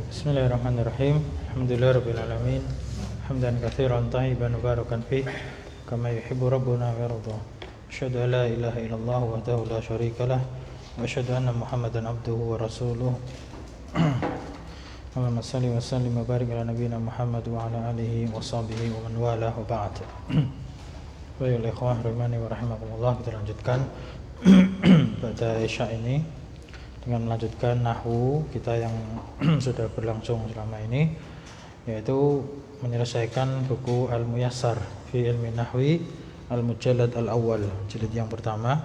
Bismillahirrahmanirrahim. Alhamdulillahirabbil alamin. Hamdan katsiran thayyiban mubarakan fih kama yuhibbu rabbuna wa yarda. Asyhadu an la ilaha illallah wahdahu la syarikalah wa asyhadu anna Muhammadan abduhu wa rasuluh. Allahumma shalli wa sallim wa barik ala nabiyyina Muhammad wa ala alihi wa sahbihi wa man walah wa ba'd. Baiklah ikhwah rahimani wa rahimakumullah, kita lanjutkan pada Isya ini dengan melanjutkan nahwu kita yang sudah berlangsung selama ini, yaitu menyelesaikan buku Al-Muyassar fi Ilmi Nahwi Al-Mujallad Al-Awwal, jilid yang pertama.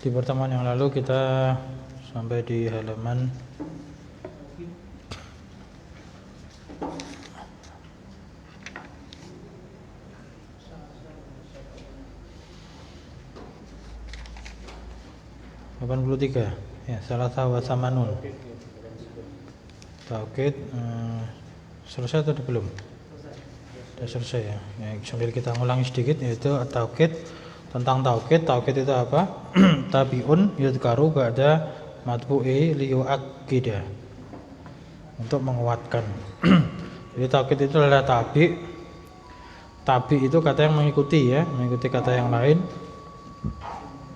Di pertemuan yang lalu kita sampai di halaman ya, salah wa samanun. Taukid selesai atau belum? Sudah selesai ya. Sambil kita ngulangi sedikit, yaitu taukid. Tentang taukid itu apa? Tabiun yudkaru ba'da matbu'i liyu'akkida, untuk menguatkan. Jadi taukid itu adalah tabi. Tabi itu kata yang mengikuti ya, mengikuti kata yang lain.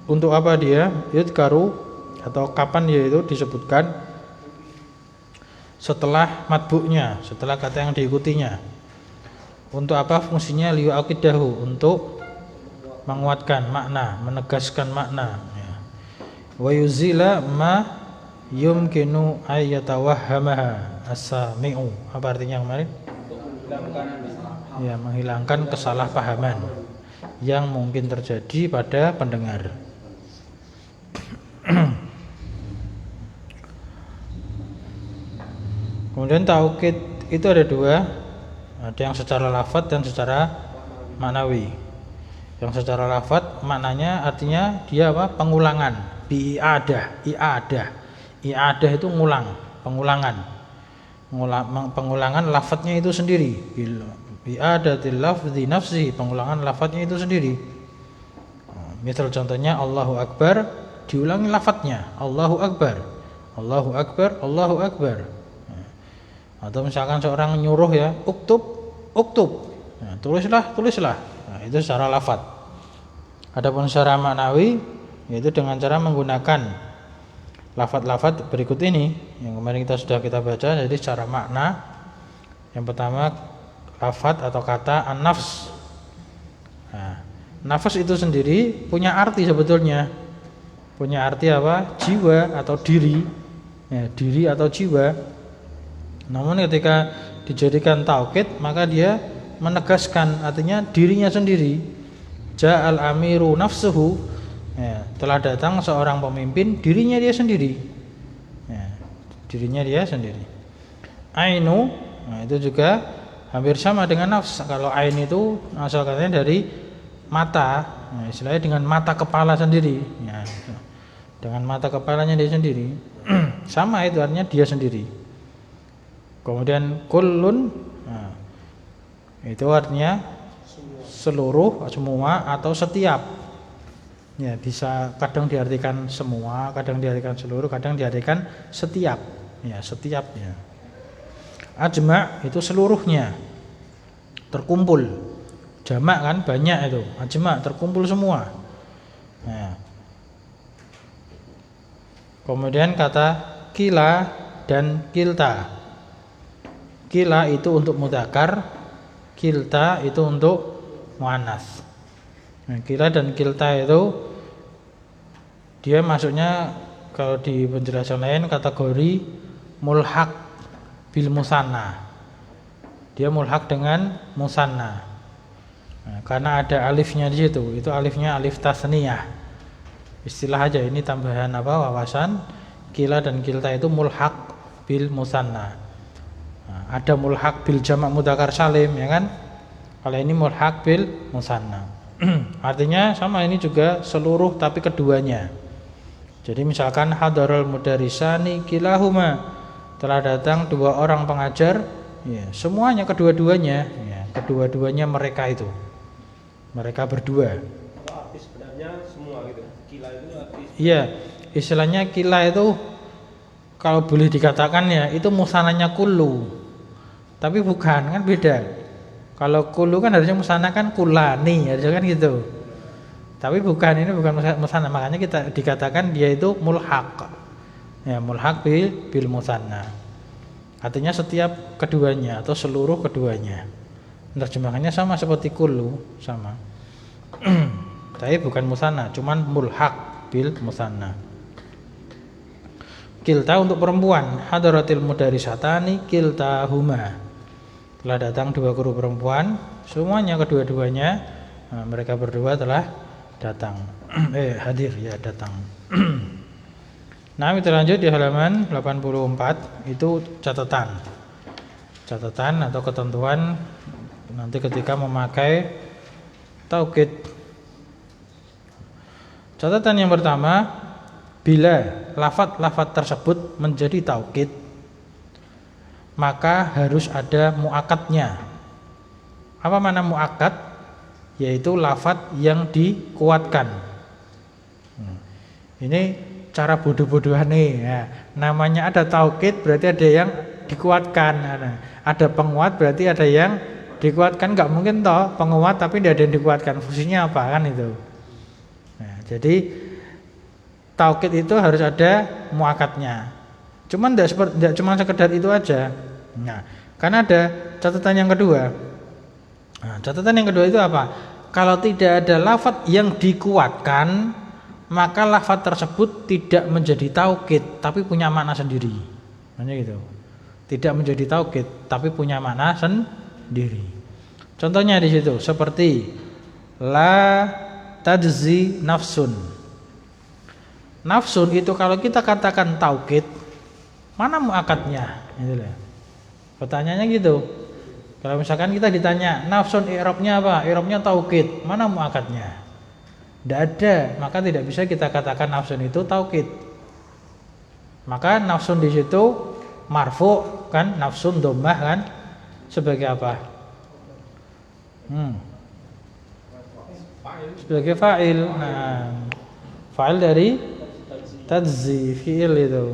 Untuk apa dia? Yudkaru, atau kapan dia itu disebutkan? Setelah matbu'nya, setelah kata yang diikutinya. Untuk apa fungsinya? Liyu'akidahu, untuk menguatkan makna, menegaskan makna ya. Wa yuzila ma yumkinu ayyatawahhamaha as-sami'u. Apa artinya kemarin? Ya, menghilangkan kesalahpahaman yang mungkin terjadi pada pendengar. Kemudian taukid itu ada dua, ada yang secara lafadz dan secara maknawi. Yang secara lafadz maknanya artinya dia apa? Pengulangan, i'adah itu ngulang, pengulangan lafadznya itu sendiri. I'adatil lafzi nafsi, pengulangan lafadznya itu sendiri. Misal contohnya Allahu Akbar, diulangi lafadznya Allahu Akbar, Allahu Akbar, Allahu Akbar. Atau misalkan seorang nyuruh ya, uktub, nah, tulislah. Nah, itu secara lafadz. Adapun secara maknawi, yaitu dengan cara menggunakan lafadz-lafadz berikut ini yang kemarin kita baca. Jadi secara makna, yang pertama lafadz atau kata an-nafs. Nah, nafas itu sendiri punya arti sebetulnya. Punya arti apa? Jiwa atau diri. Ya, diri atau jiwa. Namun ketika dijadikan taukid, maka dia menegaskan artinya dirinya sendiri. Ja'al amiru nafsuhu, ya, telah datang seorang pemimpin, dirinya dia sendiri. Ya, dirinya dia sendiri. Ainu, nah itu juga hampir sama dengan nafs. Kalau ain itu asal katanya dari mata, nah, istilahnya dengan mata kepala sendiri. Ya, dengan mata kepalanya dia sendiri. Sama itu artinya dia sendiri. Kemudian kullun, nah, itu artinya seluruh, semua atau setiap. Ya, bisa kadang diartikan semua, kadang diartikan seluruh, kadang diartikan setiap. Ya, setiapnya. Ajma' itu seluruhnya, terkumpul. Jamak kan banyak itu. Ajma' terkumpul semua. Nah. Kemudian kata kila dan kilta. Kila itu untuk mudzakkar, kilta itu untuk muannats. Nah, kila dan kilta itu dia masuknya kalau di penjelasan lain kategori mulhaq bil musanna. Dia mulhaq dengan musanna. Nah, karena ada alifnya di situ, itu alifnya alif tasniyah. Istilah aja ini tambahan apa wawasan. Kila dan kilta itu mulhaq bil musanna. Nah, ada mulhaq bil jamak mudzakkar salim ya kan? Kalau ini mulhaq bil musanna. Artinya sama, ini juga seluruh tapi keduanya. Jadi misalkan hadarul mudarisani kilahuma, telah datang dua orang pengajar, ya, semuanya kedua-duanya, ya, kedua-duanya mereka itu. Mereka berdua. Kalau artis sebenarnya semua gitu. Kila itu artis. Iya, istilahnya kila itu kalau boleh dikatakan ya itu musananya kulu. Tapi bukan, kan beda. Kalau kulu kan harusnya musana kan kulani, harusnya kan gitu. Tapi bukan, ini bukan musana, makanya kita dikatakan dia itu mulhaq. Ya, mulhaq bil musanna. Artinya setiap keduanya atau seluruh keduanya. Terjemahannya sama seperti kulu, sama. Tapi bukan musanna, cuman mulhaq bil musanna. Kilta untuk perempuan, hadaratil mudarisatani kilta huma. Telah datang dua guru perempuan, semuanya kedua-duanya, nah, mereka berdua telah datang. Hadir ya, datang. Nah, kita lanjut di halaman 84, itu catatan. Catatan atau ketentuan nanti ketika memakai taukid. Catatan yang pertama, bila lafadz-lafadz tersebut menjadi taukid, maka harus ada muakatnya. Apa makna muakat? Yaitu lafadz yang dikuatkan. Ini cara bodoh-bodohan nih ya. Namanya ada taukid berarti ada yang dikuatkan. Ada penguat berarti ada yang dikuatkan. Gak mungkin toh penguat tapi tidak ada yang dikuatkan. Fungsinya apa kan itu? Nah, jadi taukid itu harus ada muakatnya. Cuman tidak cuma sekedar itu aja. Nah, karena ada catatan yang kedua. Nah, catatan yang kedua itu apa? Kalau tidak ada lafadz yang dikuatkan, maka lafadz tersebut tidak menjadi taukid, tapi punya makna sendiri. Makanya gitu. Tidak menjadi taukid, tapi punya makna sendiri. Contohnya di situ seperti la tajzi nafsun. Nafsun itu kalau kita katakan taukid, mana muakatnya? Gitu loh. Pertanyaannya gitu. Kalau misalkan kita ditanya nafsun i'rabnya apa? I'rabnya taukid. Mana muakatnya? Tidak ada, maka tidak bisa kita katakan nafsun itu taukid. Maka nafsun di situ marfu kan, nafsun dhammah kan, sebagai apa? Sebagai fa'il. Nah, fa'il dari tajzi, fi'il itu.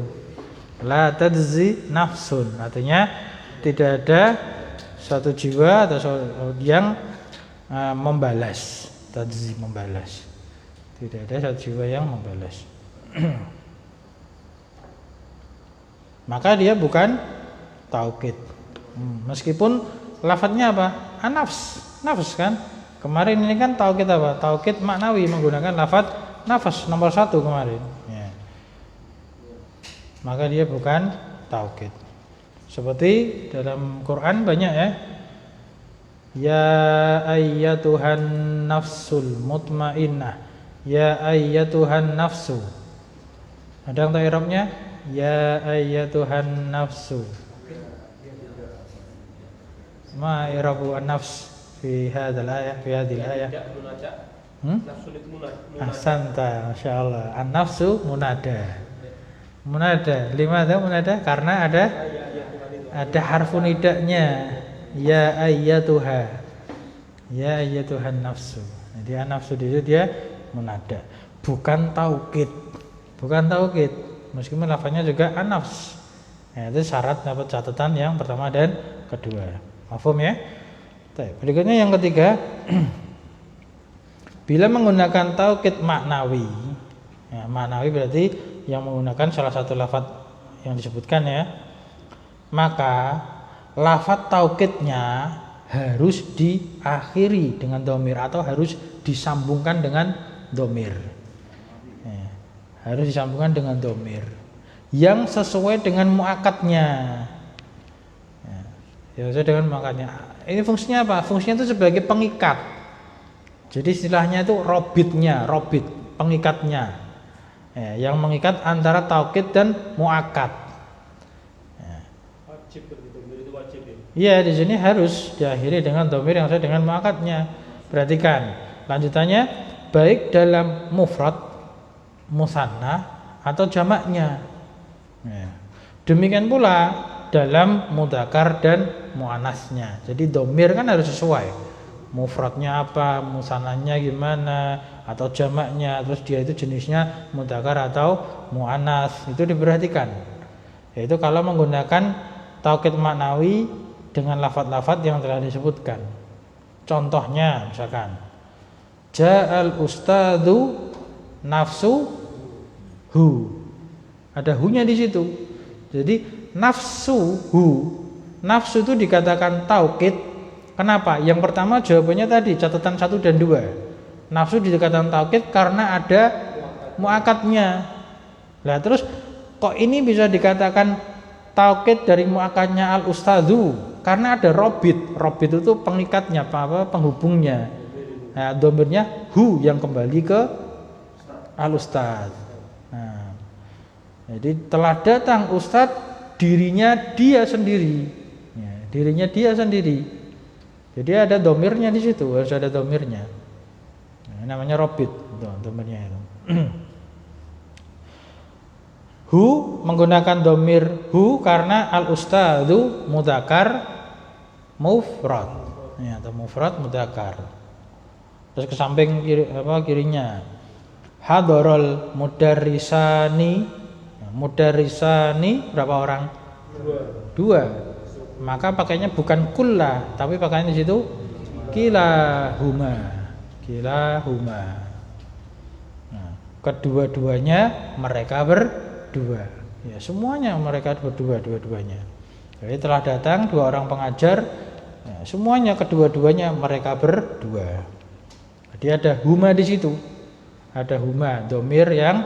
La tajzi nafsun, artinya tidak ada satu jiwa atau yang membalas. Tajzi, membalas. Tidak ada satu jiwa yang membalas. Maka dia bukan taukid. Meskipun lafadznya apa? Nafs, nafs kan. Kemarin ini kan taukid apa? Taukid maknawi menggunakan lafadz nafas nomor 1 kemarin. Ya. Maka dia bukan taukid. Seperti dalam Quran banyak ya. Ya ayyatuhan nafsul mutmainnah. Ya ayyatuhan nafsu. Ada yang tahu i'rabnya? Ya ayyatuhan nafsu. Ma i'rabu an-nafs fi hadzal ayah, fi hadhil ayah. Nafsu itu munada. Ahsanta, masyaallah. An-nafsu munada. Munada, limada munada? Karena ada harfu nidanya. Ya ayyatuha. Ya ayyatuhan nafsu. Jadi an-nafsu itu dia munada, bukan taukid. Bukan taukid. Meskipun lafaznya juga an-nafs. Nah, itu syarat dapat catatan yang pertama dan kedua. Mafhum ya? Berikutnya yang ketiga, bila menggunakan taukid maknawi. Ya, maknawi berarti yang menggunakan salah satu lafaz yang disebutkan ya, maka lafaz taukidnya harus diakhiri dengan dhamir atau harus disambungkan dengan dhamir. Ya, harus disambungkan dengan dhamir yang sesuai dengan muakatnya. Ya, sesuai dengan muakatnya. Ini fungsinya apa? Fungsinya itu sebagai pengikat. Jadi istilahnya itu robitnya, robit, pengikatnya. Ya, yang mengikat antara taukid dan muakat. Ya. Wajib itu wajib ya. Iya, di sini harus diakhiri dengan dhamir yang sesuai dengan muakatnya. Perhatikan lanjutannya, baik dalam mufrad, musanna atau jamaknya. Ya. Demikian pula dalam mudzakkar dan muannasnya. Jadi dhamir kan harus sesuai. mufradnya apa, musananya gimana, atau jamaknya, terus dia itu jenisnya mudzakkar atau muannas, itu diperhatikan. Yaitu kalau menggunakan taukid maknawi dengan lafadz-lafadz yang telah disebutkan. Contohnya misalkan ja'al ustadzu nafsu hu. Ada hu-nya di situ. Jadi nafsu hu, nafsu itu dikatakan taukid. Kenapa? Yang pertama jawabannya tadi catatan 1 dan 2. Nafsu dikatakan taukid karena ada muakatnya. Lah terus kok ini bisa dikatakan taukid dari muakatnya al ustadzu? Karena ada robit. Robit itu pengikatnya, apa penghubungnya. Nah, domirnya hu yang kembali ke al ustadz. Nah, jadi telah datang ustadz dirinya dia sendiri. Ya, dirinya dia sendiri. Jadi ada domirnya di situ, harus ada domirnya. Nah, namanya robit, domirnya itu. Hu menggunakan domir hu karena al ustadzu mudzakkar mufrad, ya, atau mufrad mudzakkar. Terus ke samping kirinya hadorol mudarrisani. Mudarrisani berapa orang? 2. Maka pakainya bukan kulla, tapi pakainya di situ kilahuma. Nah, kedua-duanya mereka berdua. Ya, semuanya mereka berdua, dua-duanya. Jadi telah datang 2 orang pengajar, ya, semuanya kedua-duanya mereka berdua. Jadi ada huma di situ. Ada huma, domir yang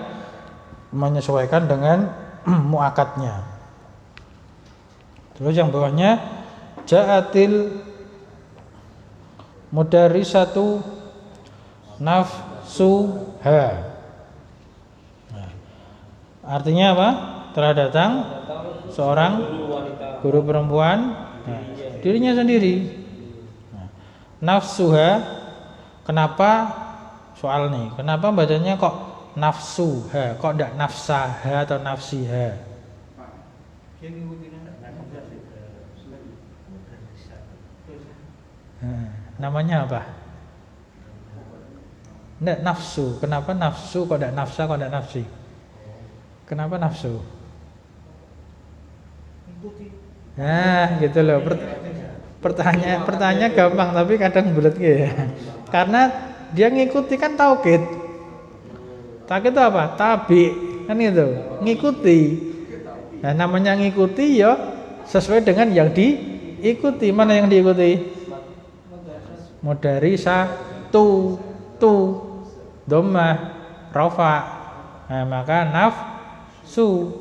menyesuaikan dengan muakatnya. Terus yang bawahnya ja'atil mudarrisatu nafsuha. Nah, artinya apa? Telah datang seorang guru perempuan, nah, dirinya sendiri. Nah, nafsuha, kenapa soal nih? Kenapa bacanya kok nafsuha, kok tidak nafsaha atau nafsiha? Namanya apa? Tidak nafsu. Kenapa nafsu kok tidak nafsa, kok tidak nafsi? Kenapa nafsu? Nah, gitu loh. Pertanyaan gampang tapi kadang berat gitu ya. Karena dia ngikuti kan taukid. Taukid itu apa? Tabi, kan itu, ngikuti. Nah, namanya ngikuti ya sesuai dengan yang diikuti. Mana yang diikuti? Mudarrisatu, tu, dhammah, rafa. Nah, maka nafsu.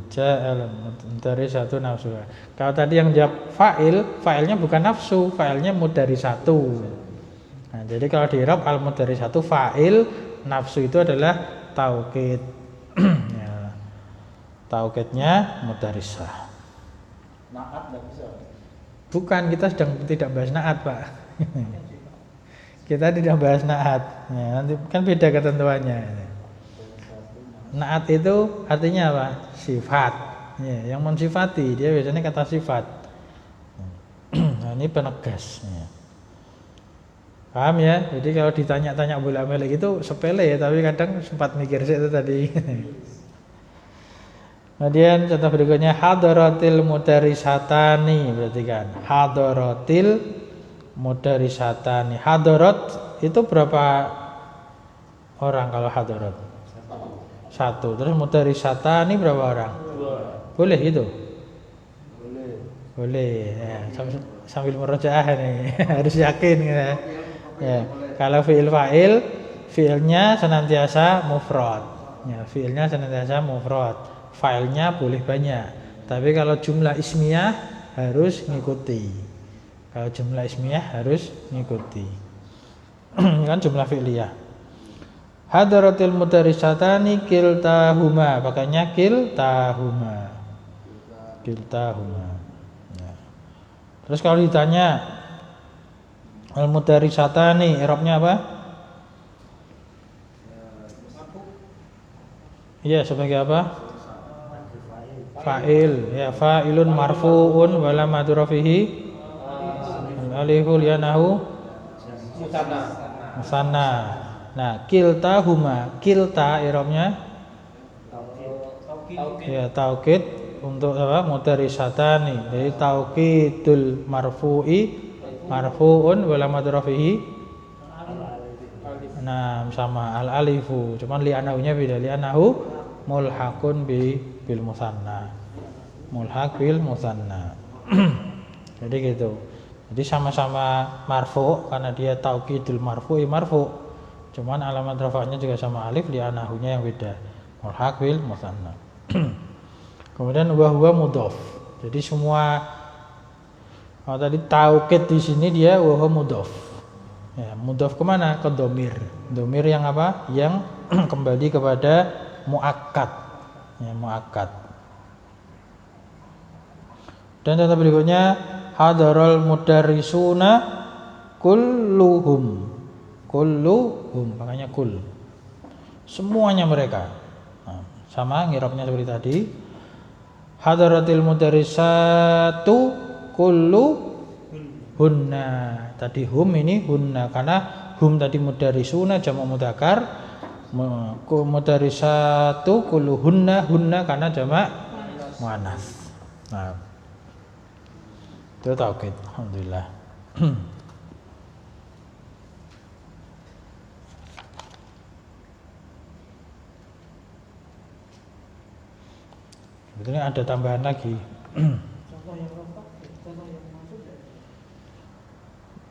Ja'al mudarrisatu nafsu. Kalau tadi yang jawab fa'ilnya bukan nafsu, fa'ilnya mudarrisatu. Nah, jadi kalau di i'rab al mudarrisatu fa'il, nafsu itu adalah taukid. Ya. Taukidnya mudarrisah. Naat enggak bisa. Bukan, kita sedang tidak bahas naat, Pak. Kita tidak bahas naat. Ya, nanti kan beda ketentuannya. Naat itu artinya apa? Sifat. Ya, yang mensifati, dia biasanya kata sifat. Nah, ini penegas. Ya. Paham ya? Jadi kalau ditanya-tanya bolak-balik itu sepele ya, tapi kadang sempat mikir sih itu tadi. Kemudian contoh berikutnya hadaratil mudarrisatani, berarti kan hadaratil mudarrisatani. Hadarat itu berapa orang kalau hadarat? 1. Terus mudarrisatani berapa orang? 2. Boleh itu? Boleh. Ya, sambil merojaah nih, harus yakin ya. Ya, kalau fi'il fa'il, fi'ilnya senantiasa mufrad. Ya, fi'ilnya senantiasa mufrad. Fa'ilnya boleh banyak. Tapi kalau jumlah ismiyah harus ngikuti. Kalau jumlah ismiyah harus ngikuti. Kan jumlah fi'liyah. Hadaratil mudarrisatani kiltahuma, pakainya kiltahuma. Ya. Terus kalau ditanya al mudarrisatani i'rabnya apa? Iya, sebagai apa? Fa'il. Ya, fa'ilun marfu'un wa lamatu rafihi alifu li'annahu musanna. musanna. Nah, kiltahuma, kilta i'rabnya ya taukid untuk apa? Mutarisatani. Jadi taukidul marfu'i marfu'un wa lamatu rafihi. Nah, sama al alifu. Cuman li'annahu-nya beda. Li'annahu mulhaqun bil musanna. Mulhaq bil musanna. Jadi gitu. Jadi sama-sama marfu karena dia taukidul marfu'i marfu'. Cuman alamat rafa'nya juga sama alif, li'annahu-nya yang beda. Mulhaq bil musanna. Kemudian wa huwa mudhaf. Jadi semua tadi taukid di sini dia wa huwa mudhaf. Ya, mudhaf kemana? Ke dhamir. Dhamir yang apa? Yang kembali kepada muakkad. Ya, muakkad. Dan contoh berikutnya hadaral mudarrisuna kulluhum. Kulluhum, makanya kul. Semuanya mereka. Nah, sama ngirabnya seperti tadi. Hadaratil mudarrisatu kulluhunna. Tadi hum ini hunna karena hum tadi mudarrisuna jamak mudzakkar. Mudarrisatu kulluhunna hunna karena jamak muannas. Nah, itu taukid. Alhamdulillah. Sebetulnya ada tambahan lagi.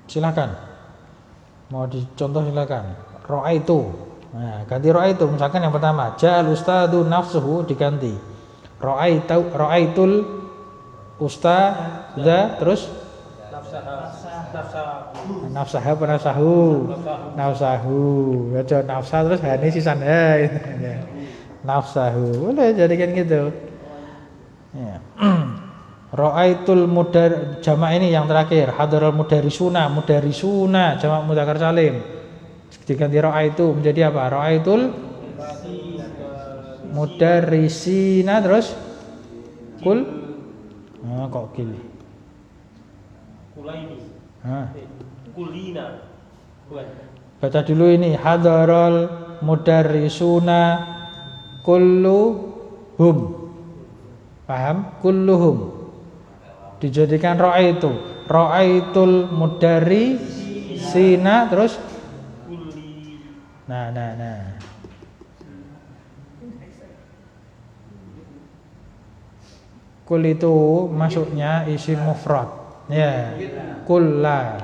Silakan. Mau dicontoh silakan. Ra'aitu. Nah, ganti ra'aitu. Misalkan yang pertama, ja'al ustadu nafsuhu diganti. Ra'aitul ustadza terus nafsaha nafsahu. Baca nafsa terus hani sisan nafsahu. Boleh jadikan gitu. Ya. Ra'aitul mudar jamak ini yang terakhir hadaral mudarisuna jamak mudzakkar salim diganti ra'aitu menjadi apa? Ra'aitul mudarisina terus kul kok kil Kulaini. Kulina. Bukan. Baca dulu ini hadaral mudarisuna kulluhum. Paham? Kulluhum dijadikan ra'aitu. Ra'aitul mudari sina terus nah. Kul itu masuknya isim mufrad. Ya. Kullahum.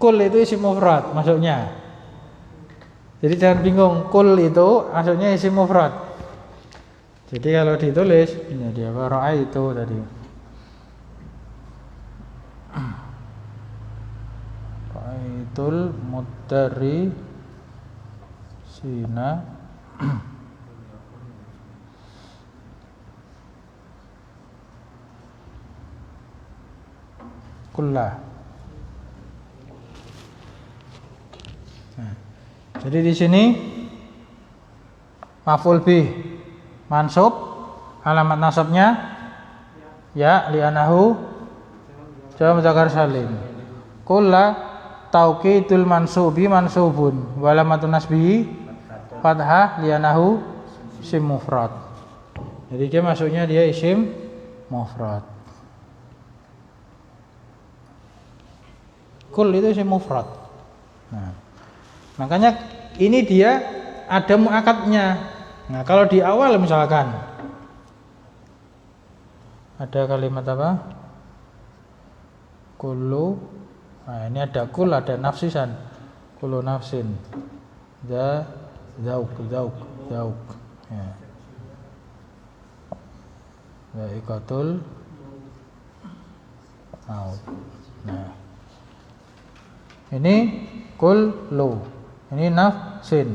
Kul itu isim mufrad masuknya. Jadi jangan bingung, kul itu maksudnya isim mufrad. Jadi kalau ditulis jadi apa? Ra'aitu tadi. Ra'aitul mudarrisina kullah. Nah, jadi di sini maf'ul bih mansub, alamat nasabnya ya li'annahu jamak mudzakkar salim. Kullah taukidul mansubi mansubun wa alamatun nasbihi fathah li'annahu isim mufrad. Jadi dia masuknya dia isim mufrad. Kul itu isim mufrad. Nah, makanya ini dia ada muakatnya. Nah, kalau di awal misalkan ada kalimat apa? Kullu. Nah, ini ada kul, ada nafsisan. Kullu nafsin. Zauk. Ya. Zaikatul maut. Nah. Ini kullu. Ini nafsin.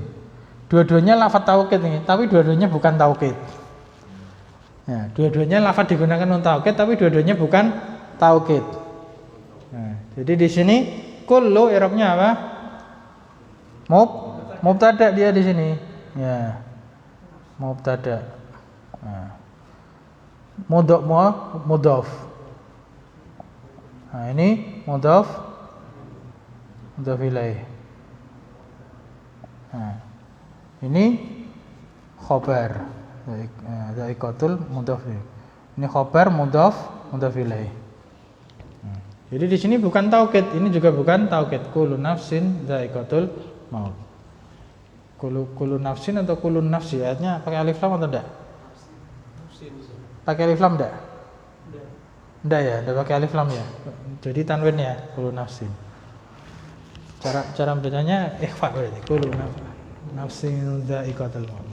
Dua-duanya lafadz taukid ini, tapi dua-duanya bukan taukid. Ya, dua-duanya lafadz digunakan untuk taukid, tapi dua-duanya bukan taukid. Nah, jadi di sini kullu i'rabnya apa? Mubtada dia di sini. Ya. Mubtada. Nah. mudhaf. Nah, ini mudhaf ilaih. Nah, ini khobar. Dha'iqatul mudhaf. Ini khobar mudhaf ilaih. Jadi di sini bukan taukid, ini juga bukan taukid. Kullu nafsin dha'iqatul maut. Kullu nafsin atau kullun nafsi, ayatnya pakai alif lam atau enggak? Pakai alif lam enggak? Enggak ya, enggak pakai alif lam ya. Jadi tanwin ya, kullu nafsin. Cara bacanya ikhfa berarti. Kullu nafsin dha'iqatul maut.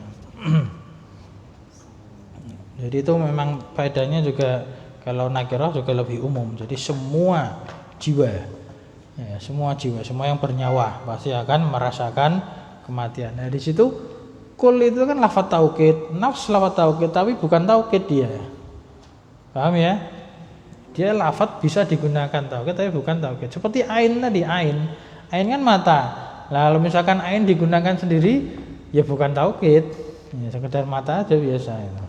Jadi itu memang faedahnya juga kalau nakirah juga lebih umum. Jadi semua jiwa, ya, semua yang bernyawa pasti akan merasakan kematian. Nah di situ kul itu kan lafaz taukid, nafs lafaz taukid tapi bukan taukid dia. Paham ya? Dia lafaz bisa digunakan taukid tapi bukan taukid. Seperti ain tadi, ain kan mata. Lalu misalkan ain digunakan sendiri ya bukan taukid. Ya, sekedar mata aja biasa itu.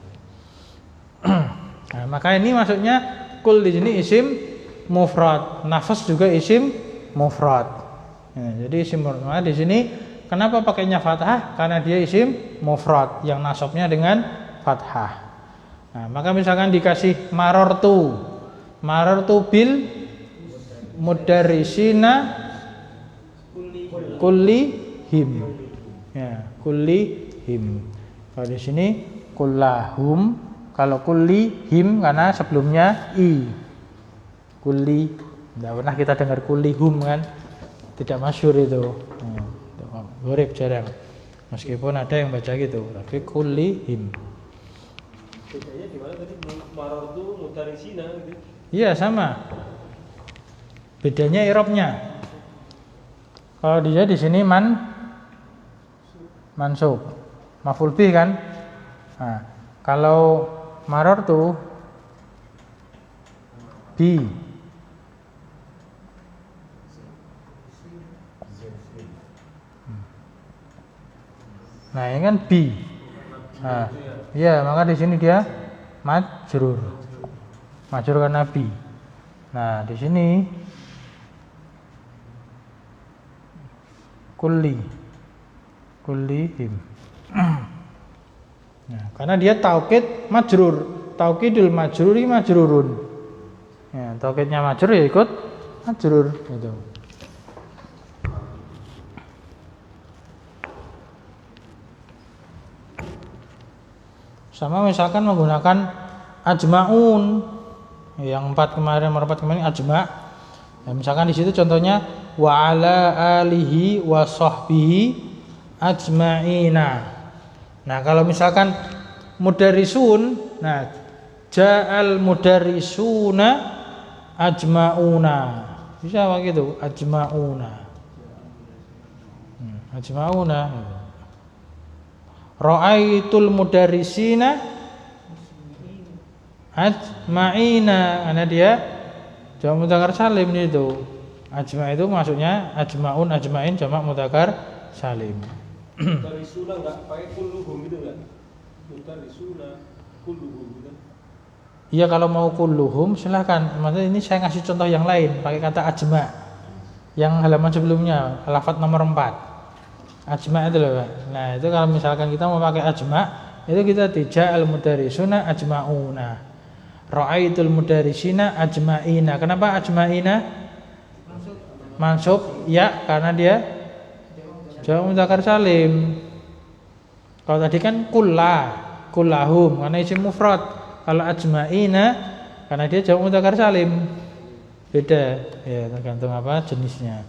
Nah, maka ini maksudnya kul di sini isim mufrad, nafas juga isim mufrad. Ya, jadi isim mufrad di sini kenapa pakainya fathah? Karena dia isim mufrad yang nasabnya dengan fathah. Nah, maka misalkan dikasih marartu bil mudarrisina kullihim. Ya, kullihim. Kalau di sini kullahum, kalau kullihim karena sebelumnya i. Kulli, tidak pernah kita dengar kullihum kan? Tidak masyhur itu. Gharib jarang. Meskipun ada yang baca gitu, tapi kullihim. Bedanya di mana tadi? Marartu mudarrisina gitu. Iya, sama. Bedanya i'rabnya. Kalau dia di sini mansub. Maf'ul bih kan? Nah, kalau marartu bi. Nah, ini kan bi. Nah, iya, maka di sini dia majrur. Majrur karena bi. Nah, di sini kullihim. Nah, karena dia taukid majrur. Taukidul majruri majrurun. Ya, taukidnya majrur ya ikut majrur gitu. Sama misalkan menggunakan ajmaun. Yang empat kemarin ajma'. Ya, misalkan di situ contohnya wa ala alihi wa sahbihi ajma'ina. Nah, kalau misalkan mudarrisun, nah ja'al mudarrisuna ajma'una. Bisa begitu, ajma'una. Ajma'una. Ra'aitul mudarrisina ajma'ina. Karena dia jamak mudzakkar salim itu. Ajma' itu maksudnya ajma'un, ajma'in jamak mudzakkar salim. Mudarrisuna enggak pakai kulluhum gitu enggak? Mudarrisuna kulluhum gitu. Iya, kalau mau kulluhum silahkan. Maksudnya ini saya ngasih contoh yang lain pakai kata ajma'. Yang halaman sebelumnya, lafaz nomor 4. Ajma' itu loh, Pak. Nah, itu kalau misalkan kita mau pakai ajma', itu kita dija'al mudarrisuna ajma'una. Ra'aitul mudarrisina ajma'ina. Kenapa ajma'ina? Mansub ya, karena dia jamak mudzakkar salim. Kalau tadi kan kullahum karena isim mufrad. Kalau ajma'ina karena dia jamak mudzakkar salim. Beda ya, tergantung apa jenisnya.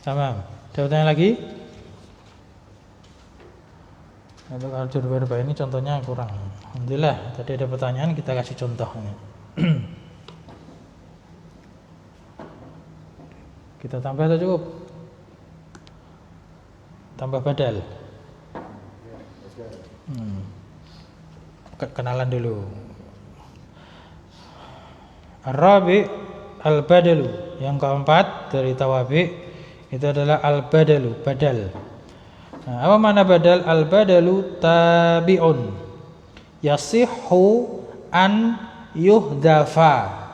Sama. Ada pertanyaan lagi? Untuk al-jur berba ini contohnya kurang. Alhamdulillah tadi ada pertanyaan, kita kasih contohnya. Kita tambah atau cukup? Tambah badal. Kenalan dulu. Ar-rabi al-badalu. Yang keempat dari tawabi itu adalah al-badalu, badal. Nah, apa makna badal? Al-badalu tabi'un. yasihhu an yuhdafa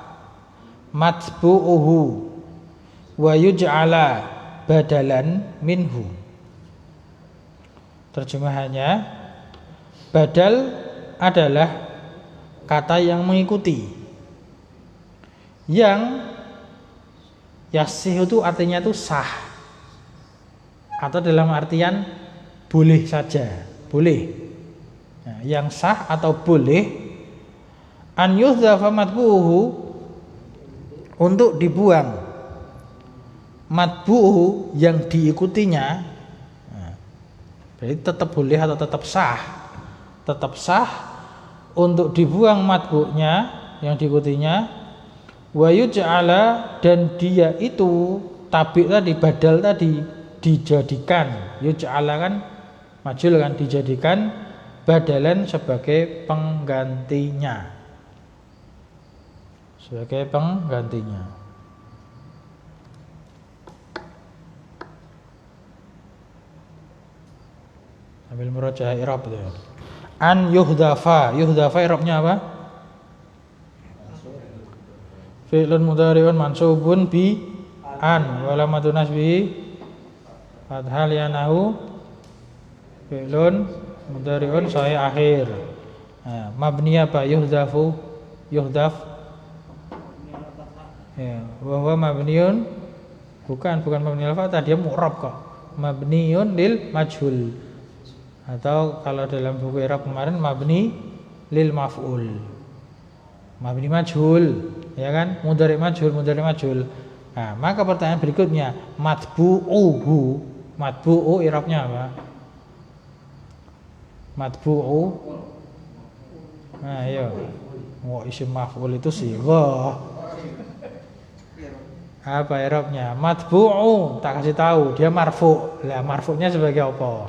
matbu'uhu wa yuj'ala badalan minhu. Terjemahannya, badal adalah kata yang mengikuti. Yang yasih itu artinya itu sah, atau dalam artian boleh saja, boleh. Nah, yang sah atau boleh an yuhdhafa matbu'uhu, untuk dibuang matbu'uhu, yang diikutinya. Nah, berarti tetap boleh atau tetap sah? Tetap sah untuk dibuang matbu'nya, yang diikutinya. Wa yuj'ala, dan dia itu tabi tadi, badal tadi, dijadikan. Yuj'ala kan majul kan, dijadikan badalan sebagai penggantinya, sebagai penggantinya. Sambil murajaah i'rab itu. An yuhdhafa, yuhdhafa i'rabnya apa? Fi'lun mudhari'un mansubun bi an wa alamatun nasbihi fathah li'annahu fi'lun mudhari'un sahih akhir. Nah, mabni apa? Yuhdhafu, yuhdhaf. Ya, wa huwa mabniun, bukan mabni al-fathah, dia mu'rab kok. Mabniun lil majhul. Atau kalau dalam buku i'rab kemarin mabni lil maf'ul. Mabni majhul, ya kan? Mudhari majhul. Nah, maka pertanyaan berikutnya, matbu'uhu, matbu'u i'rabnya apa? Matbu'u. Nah, iya. Mau isim maf'ul itu sighah. Apa i'rabnya? Matbu'u, tak kasih tahu, dia marfu'. Lah, marfu'nya sebagai apa?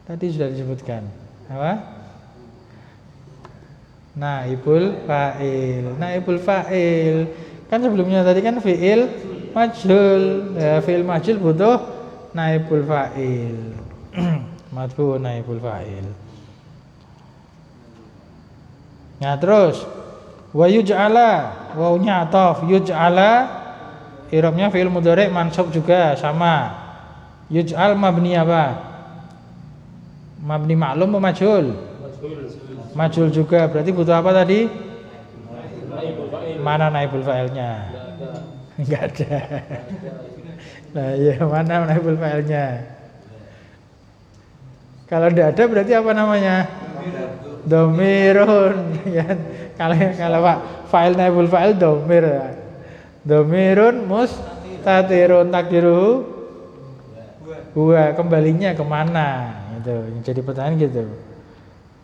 Tadi sudah disebutkan. Apa? Naibul fa'il. Kan sebelumnya tadi kan fi'il majhul. Ya, fi'il majhul butuh naibul fa'il. Matbu naibul fa'il. Nah, terus wa yuj'ala, wawunya ataf, yuj'ala i'rabnya fi'il mudhari' mansub juga sama. Yuj'al mabni apa? Mabni ma'lum atau majhul? Majhul juga, berarti butuh apa tadi? Mana naibul fa'ilnya? Enggak ada. Nah, ya, mana naibul fa'ilnya? Kalau tidak ada berarti apa namanya? Dhamirun. Ya. Kalau Pak fa'il naibul fa'il dhamir. Dhamirun mustatirun takdiruhu huwa, kembalinya kemana? Gitu. Jadi pertanyaan gitu.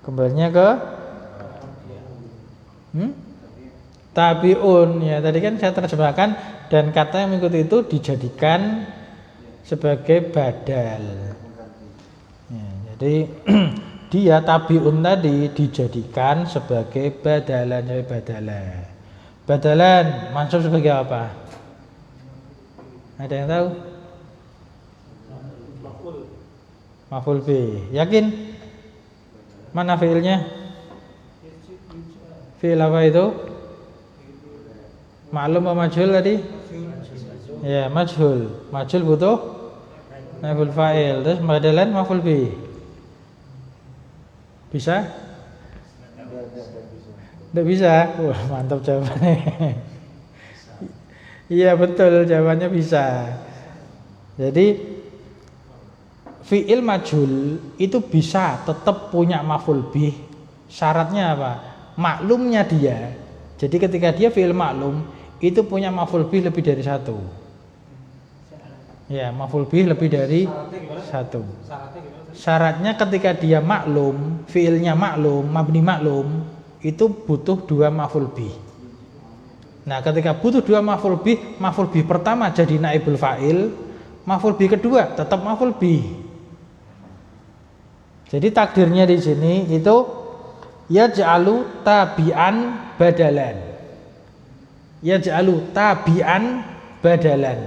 Kembalinya ke tabi'un, ya tadi kan saya terjemahkan, dan kata yang mengikuti itu dijadikan sebagai badal. Ya, jadi dia tabi'un tadi dijadikan sebagai badalan, badalan mansub sebagai apa? Ada yang tahu? Maf'ul bih. Yakin? Mana fi'ilnya? Fi'il apa itu? Ma'lum atau majhul tadi? Ya, majhul. Majhul butuh naibul fa'il. Terus badalan maf'ul bih. Bisa? Tidak bisa? Wah, mantap jawabannya. Iya, betul, jawabannya bisa. Jadi fi'il majhul itu bisa tetap punya maf'ul bih. Syaratnya apa? Maklumnya dia. Jadi ketika dia fi'il maklum itu punya maf'ul bih lebih dari satu. Ya, maf'ul bih lebih dari satu. Syaratnya ketika dia maklum, fi'ilnya maklum, mabni maklum, itu butuh dua maf'ul bih. Nah, ketika butuh dua maf'ul bih pertama jadi naibul fa'il, maf'ul bih kedua tetap maf'ul bih. Jadi takdirnya di sini itu yaj'alu tabi'an badalan. Yaj'alu tabi'an badalan.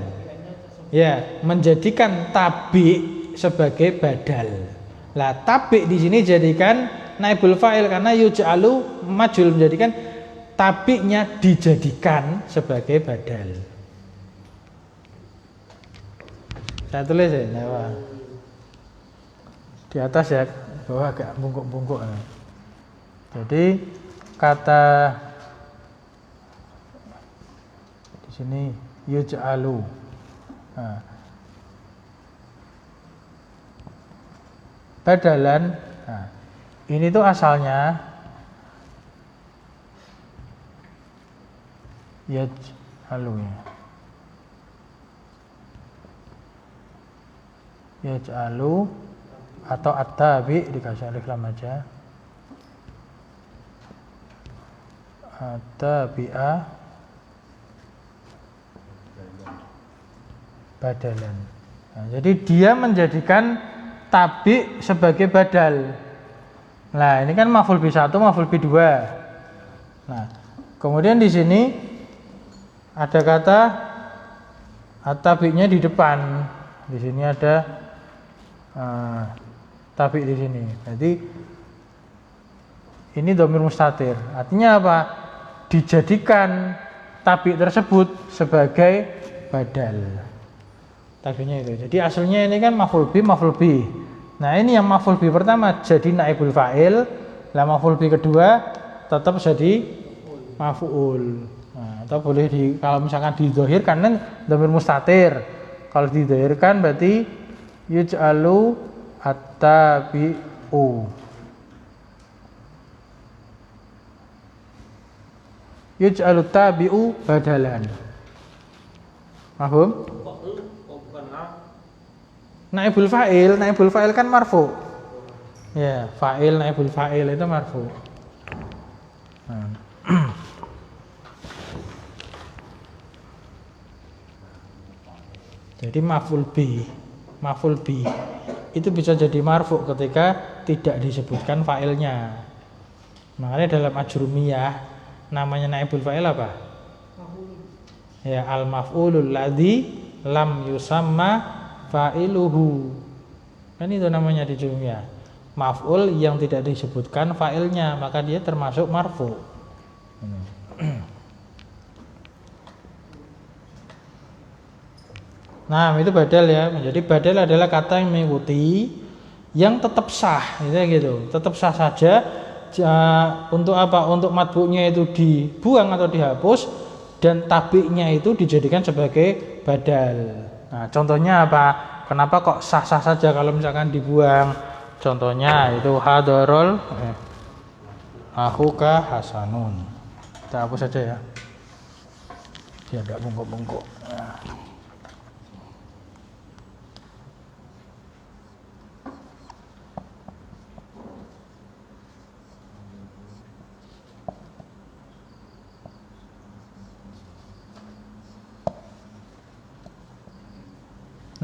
Ya, menjadikan tabi sebagai badal. Lah tabi di sini jadikan naibul fa'il karena yuj'alu majhul, menjadikan tabi'nya dijadikan sebagai badal. Saya tulis ya, nah, di atas ya, bawah agak bungkuk-bungkuk. Jadi kata di sini yuj'alu. Nah, badalan. Nah, ini tuh asalnya yaj'alu ya. Yaj'alu atau at-tabi dikasih alif lam aja. At-tabi'a badalan. Nah, jadi dia menjadikan tabi sebagai badal. Nah, ini kan maf'ul bi 1, maf'ul bi 2. Nah, kemudian di sini ada kata at-tabi'nya di depan. Di sini ada tabi di sini. Jadi ini dhamir mustatir. Artinya apa? Dijadikan tabi tersebut sebagai badal. Tabinya itu. Jadi aslinya ini kan maf'ul bi, maf'ul bi. Nah, ini yang maf'ul bi pertama jadi naibul fa'il. Lah maf'ul bi kedua tetap jadi maf'ul. Nah, atau boleh kalau misalkan didhahirkan kan dhamir mustatir. Kalau didhahirkan berarti yuj'alu at-tabi'u. Yuj'alu tabi'u badalan. Paham? Naibul fa'il kan marfu. Ya, fa'il naibul fa'il itu marfu. Nah. Jadi maf'ul bi itu bisa jadi marfu ketika tidak disebutkan fa'ilnya. Makanya dalam ajrumiyah namanya naibul fa'il apa? Ya, al maf'ulul ladzi lam yusamma fa'iluhu. Kan itu namanya di ajrumiyah. Maf'ul yang tidak disebutkan fa'ilnya, maka dia termasuk marfu. Nah, itu badal ya. Jadi badal adalah kata yang mengikuti yang tetap sah, gitu. Tetap sah saja. Untuk apa? Untuk matbu'nya itu dibuang atau dihapus dan tabi'nya itu dijadikan sebagai badal. Nah, contohnya apa? Kenapa kok sah-sah saja kalau misalkan dibuang? Contohnya itu hadarul akhuka hasanun. Kita hapus saja ya. Dia tidak bungkuk-bungkuk.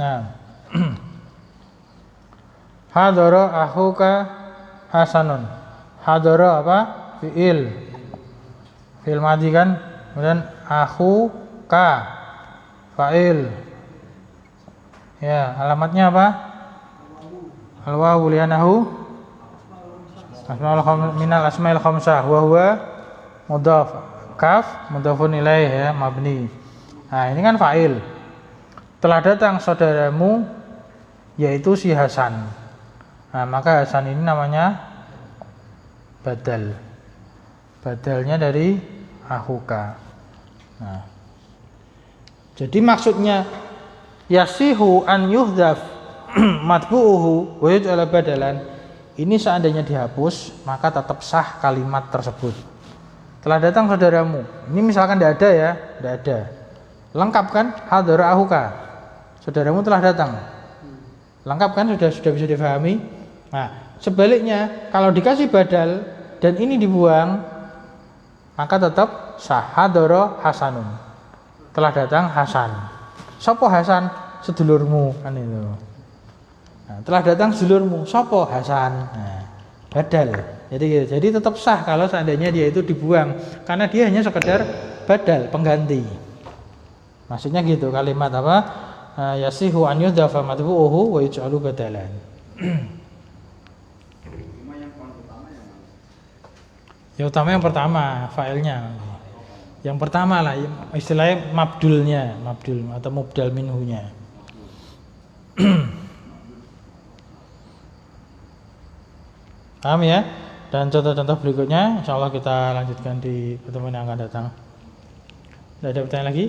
Nah, hadara akhuka hasanun. Hadara apa? Fi'il madhi kan. Kemudian akhuka fa'il. Ya, alamatnya apa? Al-wawu li'annahu minal asma'il khamsah wa huwa mudhaf. Kaf mudhafun ilaih ya, mabni. Nah, ini kan fa'il. Telah datang saudaramu yaitu si Hasan. Nah, maka Hasan ini namanya badal. Badalnya dari akhuka. Nah, jadi maksudnya yasihu an yuhdaf matbu'uhu wa yuj'ala badalan. Ini seandainya dihapus, maka tetap sah kalimat tersebut. Telah datang saudaramu. Ini misalkan tidak ada ya, tidak ada. Lengkap kan? Hadara akhuka. Saudaramu telah datang. Lengkap kan? Sudah bisa difahami. Nah, sebaliknya kalau dikasih badal dan ini dibuang, maka tetap sah. Hadara hasanun. Telah datang Hasan. Sopo Hasan? Sedulurmu kan itu. Nah, telah datang sedulurmu. Sopo Hasan? Nah, badal. Jadi tetap sah kalau seandainya dia itu dibuang karena dia hanya sekedar badal, pengganti. Maksudnya gitu kalimat apa? Yasihu an yudhafa matbu'uhu wa yuj'alu badalan. Ya utama yang pertama, fa'ilnya. Yang pertama lah, istilahnya mabdulnya, mabdul atau mubdal minhunya. Paham ya? Dan contoh-contoh berikutnya insyaallah kita lanjutkan di pertemuan yang akan datang. Tidak ada pertanyaan lagi?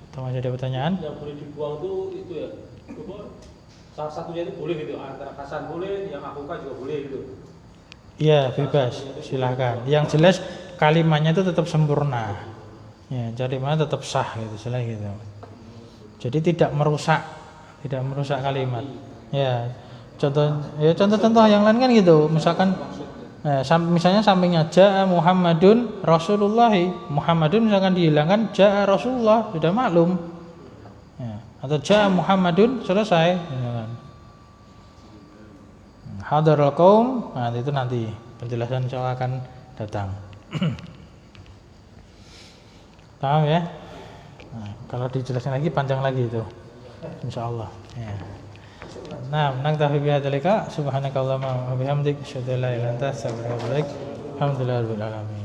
Atau masih ada pertanyaan? Yang boleh dibuang itu ya. Salah satunya itu boleh gitu, antara Hasan boleh, yang Akuka juga boleh gitu. Iya, bebas, silahkan. Yang jelas kalimatnya itu tetap sempurna. Ya, jadi mana tetap sah gitu, selain gitu. Jadi tidak merusak kalimat. Ya, contoh yang lain kan gitu. Misalkan, misalnya sampingnya Ja'a Muhammadun Rasulullahi, Muhammadun misalkan dihilangkan Ja'a Rasulullah, sudah maklum. Ya, atau Ja'a Muhammadun selesai. Misalkan. Hadarul qaum, nah itu nanti penjelasan soal akan datang. Paham ya? Nah, kalau dijelasin lagi panjang lagi itu. Insyaallah. Ya. Nah, naktafi bihadzalika subhanakallahumma wa bihamdik asyhadu an la ilaha illa anta astaghfiruka wa atubu ilaik. Alhamdulillahirabbil alamin.